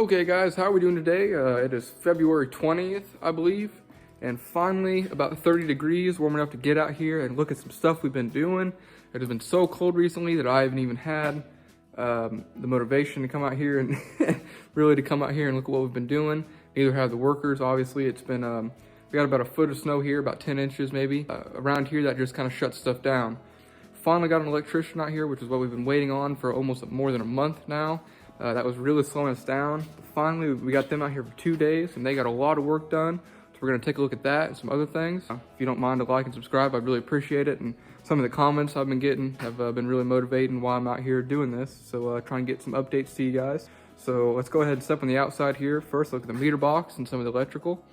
Okay guys, how are we doing today? It is February 20th, I believe, and finally about 30 degrees, warm enough to get out here and look at some stuff we've been doing. It has been so cold recently that I haven't even had the motivation to come out here and really to come out here and look at what we've been doing. Neither have the workers, obviously. It's been, we got about a foot of snow here, about 10 inches maybe. Around here that just kind of shuts stuff down. Finally got an electrician out here, which is what we've been waiting on for almost more than a month now. That was really slowing us down. Finally, we got them out here for 2 days and they got a lot of work done. So we're gonna take a look at that and some other things. If you don't mind to like and subscribe, I'd really appreciate it. And some of the comments I've been getting have been really motivating why I'm out here doing this. So try and get some updates to you guys. So let's go ahead and step on the outside here. First, look at the meter box and some of the electrical.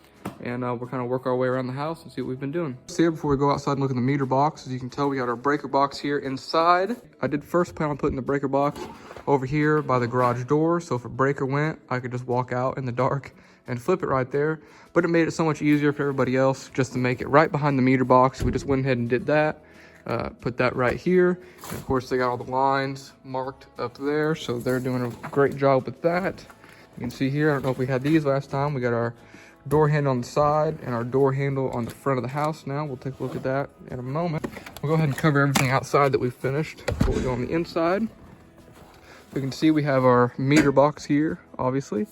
And we'll kind of work our way around the house and see what we've been doing. So here, before we go outside and look at the meter box, as you can tell, we got our breaker box here inside. I did first plan on putting the breaker box over here by the garage door, so if a breaker went, I could just walk out in the dark and flip it right there. But it made it so much easier for everybody else just to make it right behind the meter box. We just went ahead and did that. Put that right here. And of course, they got all the lines marked up there, so they're doing a great job with that. You can see here, I don't know if we had these last time. We got our door handle on the side and our door handle on the front of the house now. We'll take a look at that in a moment. We'll go ahead and cover everything outside that we've finished before we go on the inside. We can see we have our meter box here, obviously,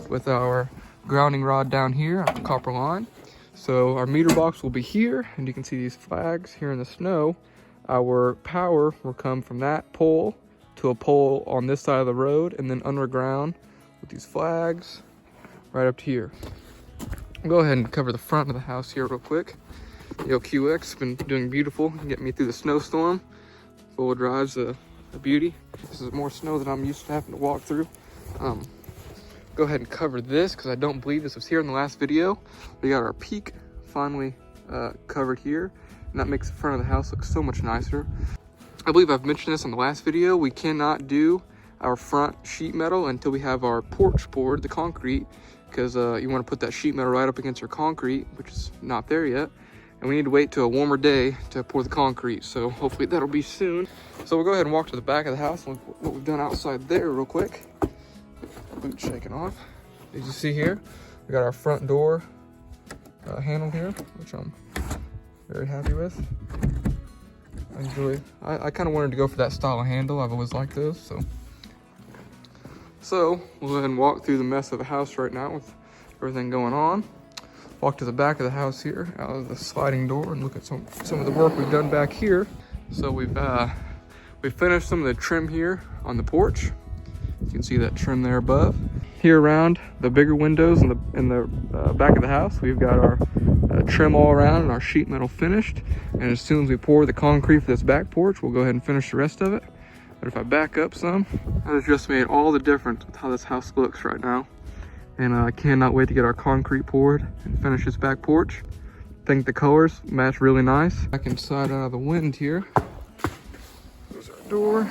with our grounding rod down here, our copper line. So our meter box will be here, and you can see these flags here in the snow. Our power will come from that pole to a pole on this side of the road, and then underground with these flags right up to here. I'll go ahead and cover the front of the house here real quick. The OQX has been doing beautiful, getting me through the snowstorm. Full drive's a beauty. This is more snow than I'm used to having to walk through. Go ahead and cover this because I don't believe this was here in the last video. We got our peak finally covered here, and that makes the front of the house look so much nicer. I believe I've mentioned this on the last video. We cannot do our front sheet metal until we have our porch poured, the concrete, because you want to put that sheet metal right up against our concrete, which is not there yet. And we need to wait till a warmer day to pour the concrete, so hopefully that'll be soon. So we'll go ahead and walk to the back of the house and look what we've done outside there real quick. Boot shaking off. As you see here, we got our front door handle here, which I'm very happy with. I kind of wanted to go for that style of handle. I've always liked those, So we'll go ahead and walk through the mess of the house right now with everything going on. Walk to the back of the house here, out of the sliding door, and look at some of the work we've done back here. So we've finished some of the trim here on the porch. You can see that trim there above. Here around the bigger windows in the back of the house, we've got our trim all around and our sheet metal finished. And as soon as we pour the concrete for this back porch, we'll go ahead and finish the rest of it. But if I back up some, that has just made all the difference with how this house looks right now. And I cannot wait to get our concrete poured and finish this back porch. I think the colors match really nice. Back inside out of the wind here. There's our door.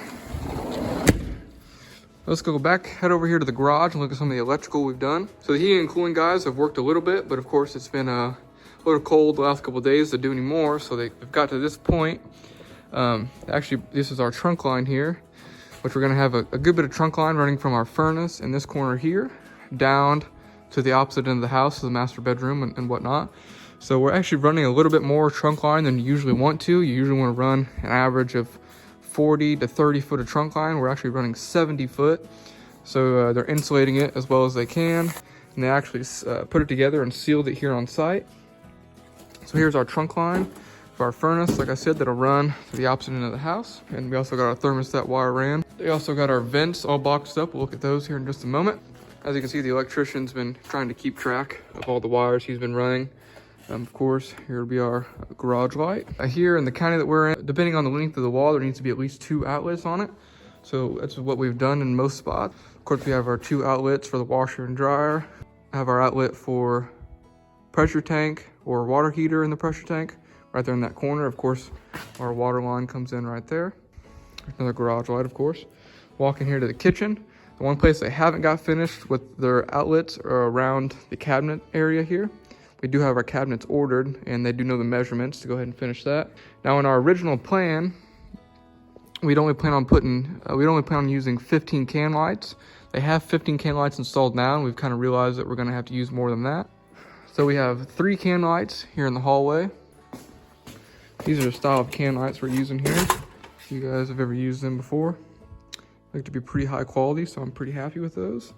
Let's go back, head over here to the garage and look at some of the electrical we've done. So the heating and cooling guys have worked a little bit, but of course it's been a little cold the last couple of days to do any more. So they've got to this point. Actually, this is our trunk line here, which we're gonna have a good bit of trunk line running from our furnace in this corner here, down to the opposite end of the house, the master bedroom and whatnot. So we're actually running a little bit more trunk line than you usually want to. You usually want to run an average of 40 to 30 foot of trunk line. We're actually running 70 foot. So they're insulating it as well as they can. And they actually put it together and sealed it here on site. So here's our trunk line for our furnace, like I said, that'll run to the opposite end of the house. And we also got our thermostat wire ran. They also got our vents all boxed up. We'll look at those here in just a moment. As you can see, the electrician's been trying to keep track of all the wires he's been running. Of course, here will be our garage light. Here in the county that we're in, depending on the length of the wall, there needs to be at least 2 outlets on it. So that's what we've done in most spots. Of course, we have our 2 outlets for the washer and dryer. Have our outlet for pressure tank or water heater in the pressure tank, right there in that corner. Of course, our water line comes in right there. Another garage light, of course. Walking here to the kitchen. The one place they haven't got finished with their outlets are around the cabinet area here. We do have our cabinets ordered, and they do know the measurements to go ahead and finish that. Now, in our original plan, we'd only plan on using 15 can lights. They have 15 can lights installed now, and we've kind of realized that we're gonna have to use more than that. So we have 3 can lights here in the hallway. These are the style of can lights we're using here. If you guys have ever used them before. They look to be pretty high quality, so I'm pretty happy with those.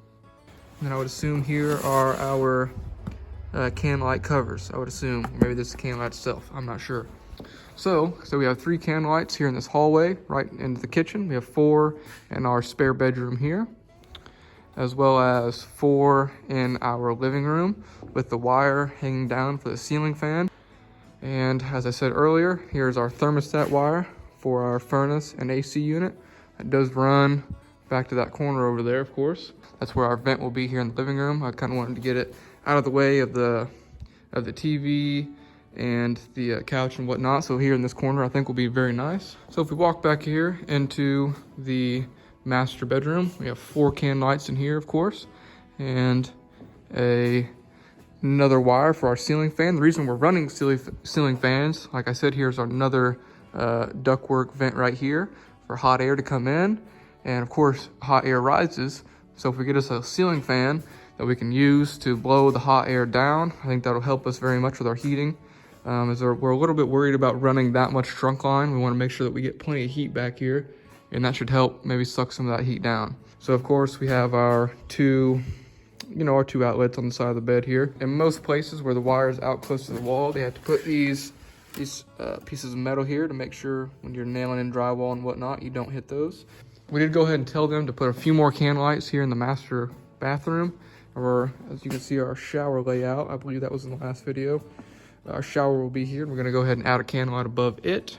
And then I would assume here are our can light covers. I would assume, maybe this is the can light itself, I'm not sure. So we have 3 can lights here in this hallway, right into the kitchen. We have 4 in our spare bedroom here, as well as 4 in our living room with the wire hanging down for the ceiling fan. And as I said earlier, here's our thermostat wire for our furnace and AC unit. It does run back to that corner over there, of course. That's where our vent will be here in the living room. I kind of wanted to get it out of the way of the TV and the couch and whatnot. So here in this corner, I think will be very nice. So if we walk back here into the master bedroom, we have 4 can lights in here, of course, and another wire for our ceiling fan. The reason we're running ceiling fans, like I said, here's another ductwork vent right here for hot air to come in. And of course, hot air rises. So if we get us a ceiling fan that we can use to blow the hot air down, I think that'll help us very much with our heating. As we're a little bit worried about running that much trunk line. We want to make sure that we get plenty of heat back here, and that should help maybe suck some of that heat down. So of course we have our two outlets on the side of the bed here. In most places where the wire is out close to the wall, they have to put these pieces of metal here to make sure when you're nailing in drywall and whatnot, you don't hit those. We did go ahead and tell them to put a few more can lights here in the master bathroom, or as you can see, our shower layout. I believe that was in the last video. Our shower will be here. We're gonna go ahead and add a can light above it.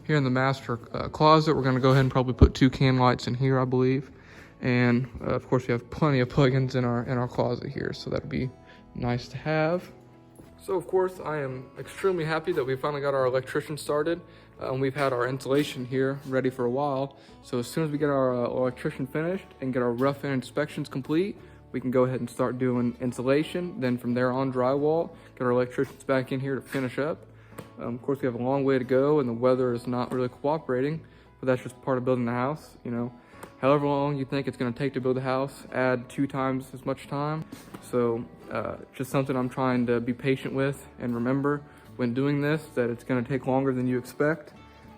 Here in the master closet, we're gonna go ahead and probably put 2 can lights in here, I believe. And of course, we have plenty of plugins in our closet here, so that'd be nice to have. So of course, I am extremely happy that we finally got our electrician started. We've had our insulation here ready for a while. So as soon as we get our electrician finished and get our rough-in inspections complete, we can go ahead and start doing insulation. Then from there on, drywall, get our electricians back in here to finish up. Of course, we have a long way to go and the weather is not really cooperating, but that's just part of building the house, you know. However long you think it's gonna take to build a house, add 2 times as much time. So just something I'm trying to be patient with and remember when doing this, that it's gonna take longer than you expect.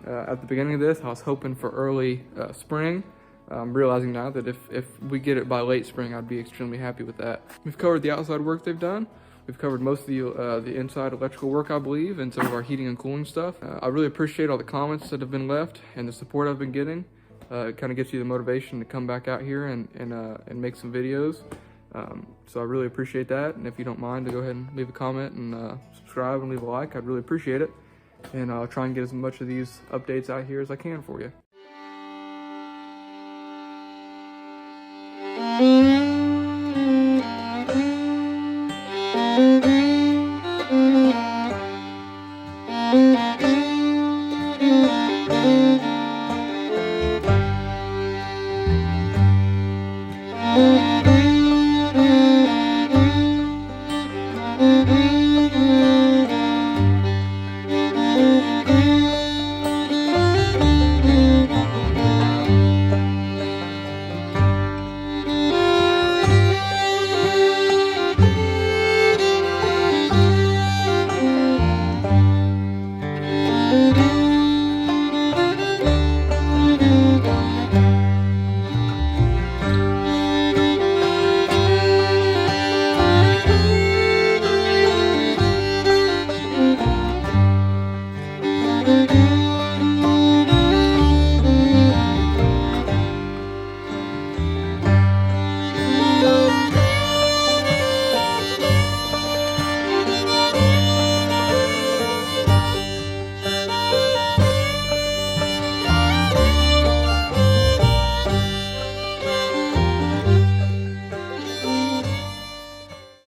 At the beginning of this, I was hoping for early spring. I'm realizing now that if we get it by late spring, I'd be extremely happy with that. We've covered the outside work they've done. We've covered most of the inside electrical work, I believe, and some of our heating and cooling stuff. I really appreciate all the comments that have been left and the support I've been getting. It kind of gives you the motivation to come back out here and make some videos. So I really appreciate that. And if you don't mind, to go ahead and leave a comment and subscribe and leave a like, I'd really appreciate it. And I'll try and get as much of these updates out here as I can for you.